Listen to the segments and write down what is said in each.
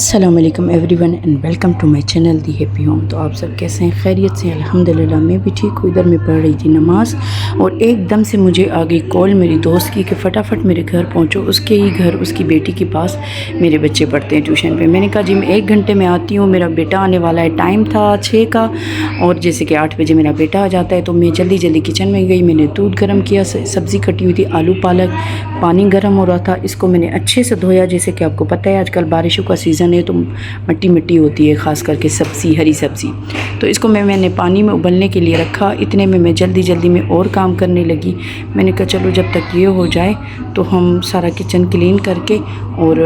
अस्सलाम वालेकुम everyone and welcome to my channel the happy home. तो आप सब कैसे हैं? खैरियत से? अल्हम्दुलिल्लाह मैं भी ठीक हूँ। इधर मैं पढ़ रही थी नमाज़ और एकदम से मुझे आ गई कॉल मेरी दोस्त की कि फ़टाफ़ट मेरे घर पहुँचो। उसके ही घर उसकी बेटी के पास मेरे बच्चे पढ़ते हैं ट्यूशन पे। मैंने कहा जी मैं 1 घंटे में आती हूँ, मेरा बेटा आने वाला है। टाइम था 6 का और जैसे कि 8 बजे मेरा बेटा आ जाता है। तो मैं जल्दी जल्दी किचन में गई, मैंने दूध गर्म किया, सब्ज़ी कटी हुई थी आलू पालक, पानी गर्म हो रहा था। इसको मैंने अच्छे से धोया। जैसे कि आपको पता है आजकल बारिशों का सीज़न है तो मिट्टी मिट्टी होती है, ख़ास करके सब्ज़ी, हरी सब्ज़ी। तो इसको मैंने पानी में उबलने के लिए रखा। इतने में मैं जल्दी में और काम करने लगी। मैंने कहा चलो जब तक ये हो जाए तो हम सारा किचन क्लीन करके और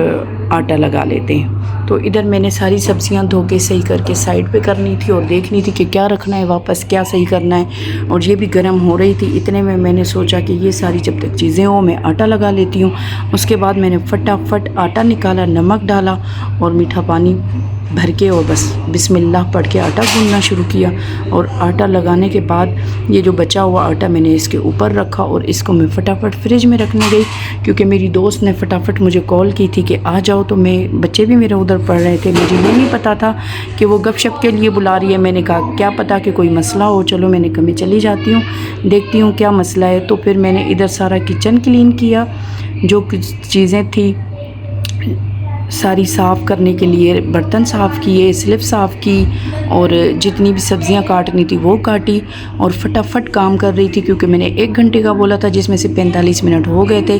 आटा लगा लेते हैं। तो इधर मैंने सारी सब्ज़ियां धो के सही करके साइड पे करनी थी और देखनी थी कि क्या रखना है वापस, क्या सही करना है। और ये भी गर्म हो रही थी। इतने में मैंने सोचा कि ये सारी जब तक चीज़ें हो मैं आटा लगा लेती हूँ। उसके बाद मैंने फटाफट आटा निकाला, नमक डाला और मीठा पानी भर के और बस बिस्मिल्लाह पढ़ के आटा गूंदना शुरू किया। और आटा लगाने के बाद ये जो बचा हुआ आटा मैंने इसके ऊपर रखा और इसको मैं फटाफट फ्रिज में रखने गई, क्योंकि मेरी दोस्त ने फटाफट मुझे कॉल की थी कि आ जाओ। तो मैं बच्चे भी मेरे उधर पढ़ रहे थे, मुझे ये नहीं पता था कि वो गपशप के लिए बुला रही है। मैंने कहा क्या पता कि कोई मसला हो, चलो मैंने कहा मैं चली जाती हूँ, देखती हूँ क्या मसला है। तो फिर मैंने इधर सारा किचन क्लीन किया, जो चीज़ें थी सारी साफ़ करने के लिए बर्तन साफ़ किए, स्लिप साफ़ की और जितनी भी सब्ज़ियां काटनी थी वो काटी और फटाफट काम कर रही थी, क्योंकि मैंने 1 घंटे का बोला था जिसमें से 45 मिनट हो गए थे।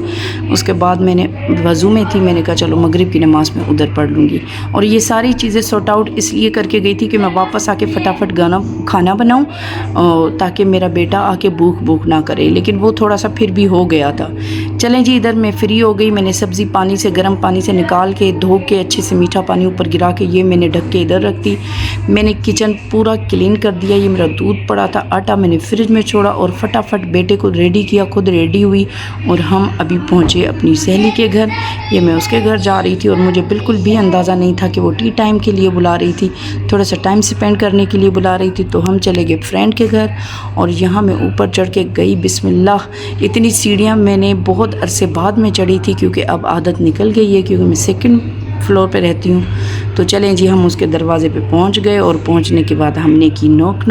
उसके बाद मैंने वज़ू में थी, मैंने कहा चलो मगरिब की नमाज़ में उधर पढ़ लूँगी। और ये सारी चीज़ें सॉर्ट आउट इसलिए करके गई थी कि मैं वापस आके फटाफट खाना बनाऊँ ताकि मेरा बेटा आके भूख ना करे। लेकिन वो थोड़ा सा फिर भी हो गया था। चलें जी, इधर मैं फ्री हो गई। मैंने सब्ज़ी गर्म पानी से निकाल के धो के अच्छे से मीठा पानी ऊपर गिरा के ये मैंने ढक के इधर रख दी। मैंने किचन पूरा क्लीन कर दिया। ये मेरा दूध पड़ा था, आटा मैंने फ्रिज में छोड़ा और फटाफट बेटे को रेडी किया, खुद रेडी हुई और हम अभी पहुँचे अपनी सहेली के घर। ये मैं उसके घर जा रही थी और मुझे बिल्कुल भी अंदाज़ा नहीं था कि वो टी टाइम के लिए बुला रही थी, थोड़ा सा टाइम स्पेंड करने के लिए बुला रही थी। तो हम चले गए फ्रेंड के घर और यहाँ मैं ऊपर चढ़ के गई। बिस्मिल्लाह, इतनी सीढ़ियाँ मैंने बहुत अरसे बाद में चढ़ी थी, क्योंकि अब आदत निकल गई है, क्योंकि मैं सेकंड फ्लोर पे रहती हूँ। तो चलें जी, हम उसके दरवाज़े पे पहुँच गए और पहुँचने के बाद हमने की नॉक।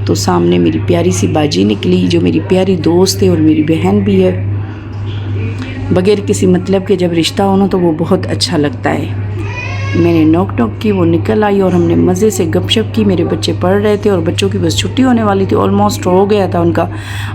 तो सामने मेरी प्यारी सी बाजी निकली, जो मेरी प्यारी दोस्त है और मेरी बहन भी है। बगैर किसी मतलब के जब रिश्ता हो ना तो वो बहुत अच्छा लगता है। मैंने नॉक की, वो निकल आई और हमने मज़े से गपशप की। मेरे बच्चे पढ़ रहे थे और बच्चों की बस छुट्टी होने वाली थी, ऑलमोस्ट हो गया था उनका।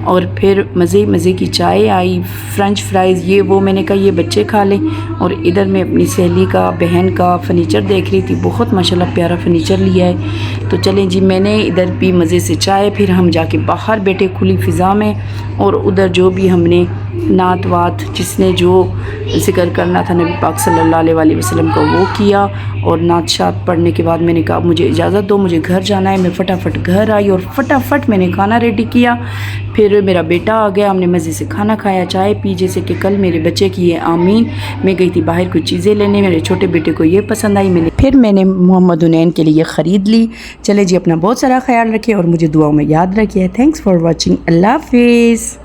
और फिर मज़े की चाय आई, फ्रेंच फ्राइज़, ये वो। मैंने कहा ये बच्चे खा लें। और इधर मैं अपनी सहेली का, बहन का फ़र्नीचर देख रही थी। बहुत माशाल्लाह प्यारा फ़र्नीचर लिया है। तो चलें जी, मैंने इधर पी मज़े से चाय। फिर हम जाके बाहर बैठे खुली फ़िज़ा में और उधर जो भी हमने नात वात जिसने जो ज़िक्र करना था नबी पाक सल्लल्लाहु अलैहि वसल्लम का वो किया। और नात शात पढ़ने के बाद मैंने कहा मुझे इजाज़त दो, मुझे घर जाना है। मैं फटाफट घर आई और फटाफट मैंने खाना रेडी किया। फिर मेरा बेटा आ गया, हमने मज़े से खाना खाया, चाय पी। जैसे कि कल मेरे बच्चे की है आमीन। मैं गई थी बाहर कुछ चीज़ें लेने, मेरे छोटे बेटे को ये पसंद आई, फिर मैंने मोहम्मद हुनैन के लिए ख़रीद ली। चले जी, अपना बहुत सारा ख्याल रखिए और मुझे दुआओं में याद रखिए। Thanks for watching. अल्लाह हाफिज़।